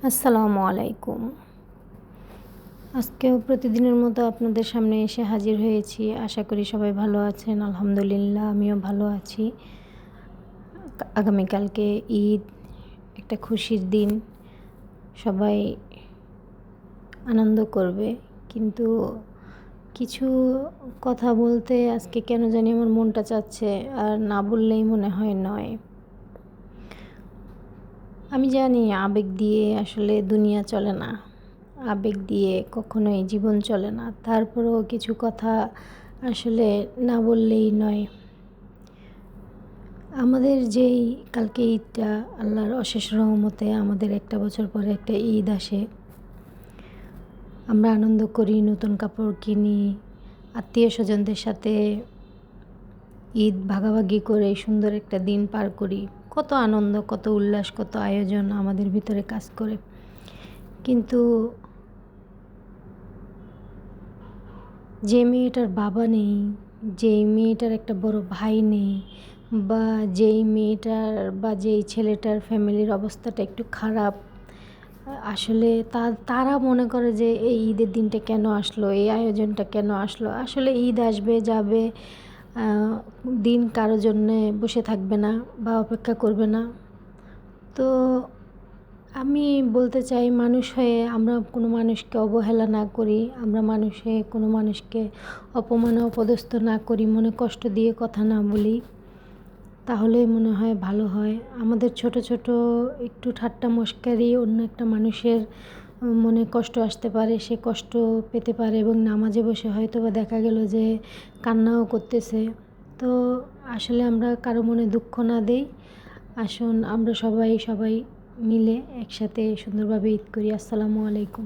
আসসালামু আলাইকুম। আজকেও প্রতিদিনের মতো আপনাদের সামনে এসে হাজির হয়েছি। আশা করি সবাই ভালো আছেন। আলহামদুলিল্লাহ আমিও ভালো আছি। আগামীকালকে ঈদ, একটা খুশির দিন। সবাই আনন্দ করবে। কিন্তু কিছু কথা বলতে আজকে কেন জানি আমার মনটা চাচ্ছে, আর না বললেই মনে হয় নয়। আমি জানি আবেগ দিয়ে আসলে দুনিয়া চলে না, আবেগ দিয়ে কখনোই জীবন চলে না। তারপরেও কিছু কথা আসলে না বললেই নয়। আমাদের যেই কালকে ঈদটা, আল্লাহর অশেষ রহমতে আমাদের একটা বছর পরে একটা ঈদ আসে। আমরা আনন্দ করি, নতুন কাপড় কিনি, আত্মীয় স্বজনদের সাথে ঈদ ভাগাভাগি করে সুন্দর একটা দিন পার করি। কত আনন্দ, কত উল্লাস, কত আয়োজন আমাদের ভিতরে কাজ করে। কিন্তু যে মেয়েটার বাবা নেই, যেই মেয়েটার একটা বড় ভাই নেই, বা যেই মেয়েটার বা যেই ছেলেটার ফ্যামিলির অবস্থাটা একটু খারাপ, আসলে তারা মনে করে যে এই ঈদের দিনটা কেন আসলো, এই আয়োজনটা কেন আসলো। আসলে ঈদ আসবে যাবে, দিন কারো জন্যে বসে থাকবে না বা অপেক্ষা করবে না। তো আমি বলতে চাই, মানুষ হয়ে আমরা কোনো মানুষকে অবহেলা না করি, আমরা মানুষ হয়ে কোনো মানুষকে অপমান অপদস্থ না করি, মনে কষ্ট দিয়ে কথা না বলি, তাহলেই মনে হয় ভালো হয়। আমাদের ছোট ছোট একটু ঠাট্টা মশকারি অন্য একটা মানুষের মনে কষ্ট আসতে পারে, সে কষ্ট পেতে পারে, এবং নামাজে বসে হয়তো বা দেখা গেল যে কান্নাও করতেছে। তো আসলে আমরা কারো মনে দুঃখ না দেই। আসুন আমরা সবাই মিলে একসাথে সুন্দরভাবে ঈদ করি। আসসালামু আলাইকুম।